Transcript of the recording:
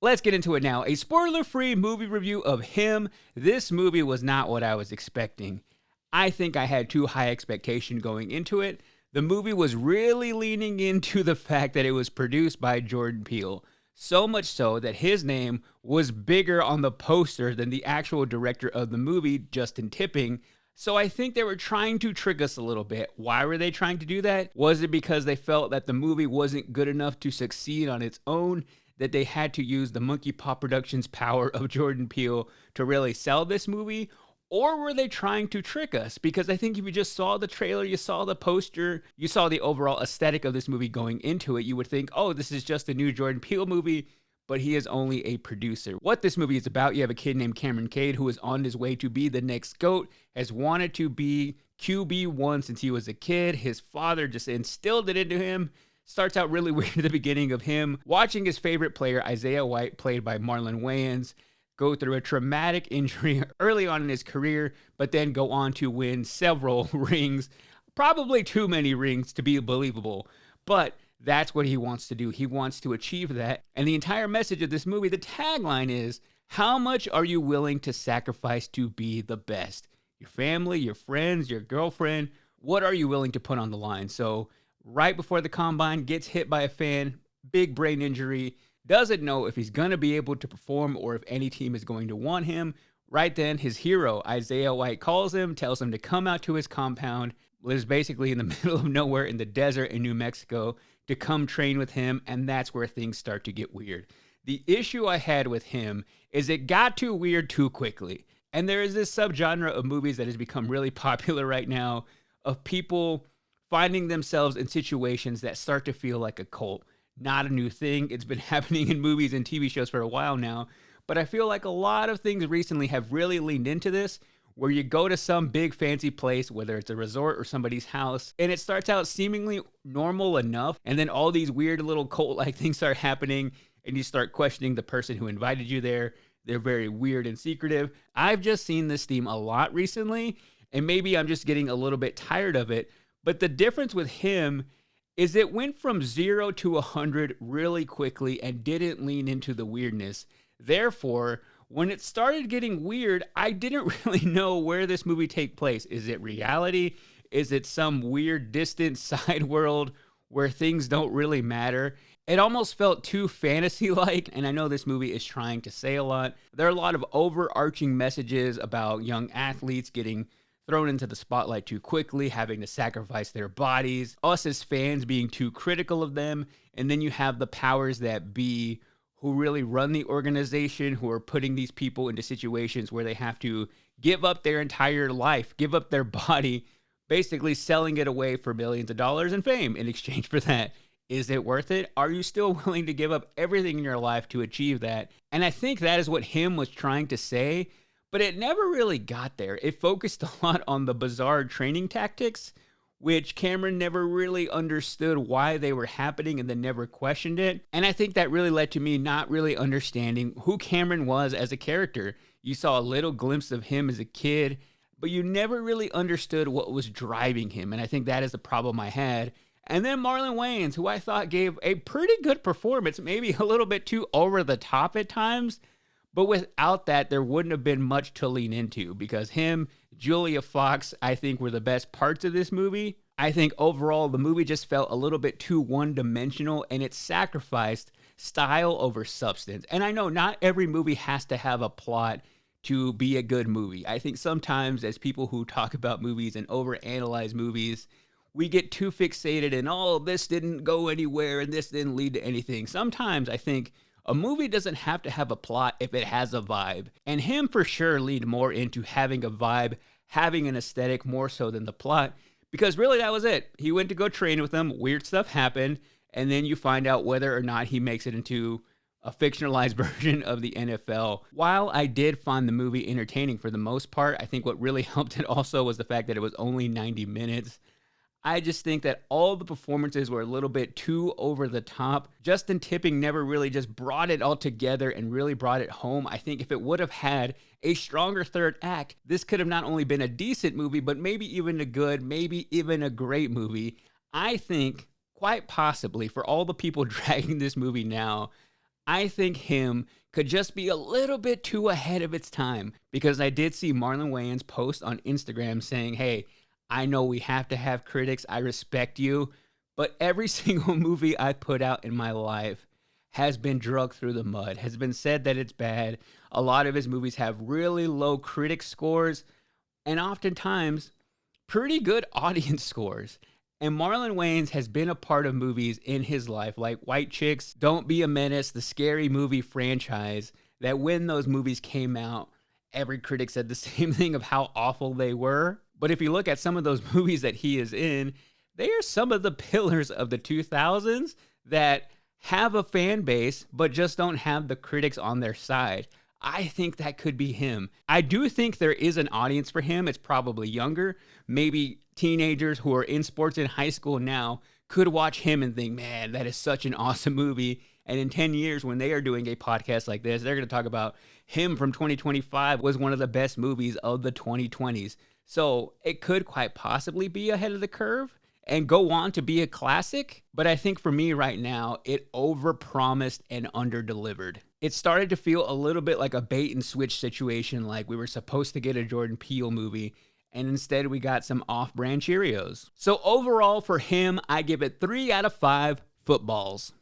Let's get into it now. A spoiler-free movie review of Him. This movie was not what I was expecting. I think I had too high expectation going into it. The movie was really leaning into the fact that it was produced by Jordan Peele. So much so that his name was bigger on the poster than the actual director of the movie, Justin Tipping. So I think they were trying to trick us a little bit. Why were they trying to do that? Was it because they felt that the movie wasn't good enough to succeed on its own, that they had to use the Monkey Paw Productions power of Jordan Peele to really sell this movie? Or were they trying to trick us? Because I think if you just saw the trailer, you saw the poster, you saw the overall aesthetic of this movie going into it, you would think, oh, this is just a new Jordan Peele movie, but he is only a producer. What this movie is about, you have a kid named Cameron Cade who is on his way to be the next GOAT, has wanted to be QB1 since he was a kid. His father just instilled it into him. Starts out really weird at the beginning of him watching his favorite player, Isaiah White, played by Marlon Wayans, go through a traumatic injury early on in his career, but then go on to win several rings, probably too many rings to be believable, but that's what he wants to do. He wants to achieve that. And the entire message of this movie, the tagline is, how much are you willing to sacrifice to be the best? Your family, your friends, your girlfriend, what are you willing to put on the line? So right before the combine, gets hit by a fan, big brain injury, doesn't know if he's going to be able to perform or if any team is going to want him. Right then, his hero, Isaiah White, calls him, tells him to come out to his compound, lives basically in the middle of nowhere in the desert in New Mexico, to come train with him, and that's where things start to get weird. The issue I had with Him is it got too weird too quickly. And there is this subgenre of movies that has become really popular right now of people finding themselves in situations that start to feel like a cult. Not a new thing. It's been happening in movies and TV shows for a while now. But I feel like a lot of things recently have really leaned into this, where you go to some big fancy place, whether it's a resort or somebody's house, and it starts out seemingly normal enough, and then all these weird little cult-like things start happening, and you start questioning the person who invited you there. They're very weird and secretive. I've just seen this theme a lot recently, and maybe I'm just getting a little bit tired of it. But the difference with Him is it went from 0 to 100 really quickly and didn't lean into the weirdness. Therefore, when it started getting weird, I didn't really know where this movie take place. Is it reality? Is it some weird distant side world where things don't really matter? It almost felt too fantasy-like, and I know this movie is trying to say a lot. There are a lot of overarching messages about young athletes getting thrown into the spotlight too quickly, having to sacrifice their bodies, us as fans being too critical of them, and then you have the powers that be who really run the organization, who are putting these people into situations where they have to give up their entire life, give up their body, basically selling it away for millions of dollars in fame in exchange for that. Is it worth it? Are you still willing to give up everything in your life to achieve that? And I think that is what Him was trying to say, but it never really got there. It focused a lot on the bizarre training tactics, which Cameron never really understood why they were happening and then never questioned it. And I think that really led to me not really understanding who Cameron was as a character. You saw a little glimpse of him as a kid, but you never really understood what was driving him. And I think that is the problem I had. And then Marlon Wayans, who I thought gave a pretty good performance, maybe a little bit too over the top at times. But without that, there wouldn't have been much to lean into, because him, Julia Fox, I think were the best parts of this movie. I think overall, the movie just felt a little bit too one-dimensional, and it sacrificed style over substance. And I know not every movie has to have a plot to be a good movie. I think sometimes as people who talk about movies and overanalyze movies, we get too fixated in, oh, this didn't go anywhere and this didn't lead to anything. Sometimes I think a movie doesn't have to have a plot if it has a vibe. And Him for sure leaned more into having a vibe, having an aesthetic more so than the plot. Because really that was it. He went to go train with them, weird stuff happened, and then you find out whether or not he makes it into a fictionalized version of the NFL. While I did find the movie entertaining for the most part, I think what really helped it also was the fact that it was only 90 minutes. I just think that all the performances were a little bit too over the top. Justin Tipping never really just brought it all together and really brought it home. I think if it would have had a stronger third act, this could have not only been a decent movie, but maybe even a good, maybe even a great movie. I think, quite possibly, for all the people dragging this movie now, I think him could just be a little bit too ahead of its time because I did see Marlon Wayans post on Instagram saying, "Hey, I know we have to have critics. I respect you, but every single movie I put out in my life has been drugged through the mud, has been said that it's bad. A lot of his movies have really low critic scores and oftentimes pretty good audience scores." And Marlon Wayans has been a part of movies in his life, like White Chicks, Don't Be a Menace, the Scary Movie franchise, that when those movies came out, every critic said the same thing of how awful they were. But if you look at some of those movies that he is in, they are some of the pillars of the 2000s that have a fan base, but just don't have the critics on their side. I think that could be him. I do think there is an audience for him. It's probably younger. Maybe teenagers who are in sports in high school now could watch him and think, man, that is such an awesome movie. And in 10 years, when they are doing a podcast like this, they're going to talk about him from 2025 was one of the best movies of the 2020s. So it could quite possibly be ahead of the curve and go on to be a classic. But I think for me right now, it overpromised and underdelivered. It started to feel a little bit like a bait and switch situation, like we were supposed to get a Jordan Peele movie, and instead we got some off-brand Cheerios. So overall for him, I give it 3 out of 5 footballs.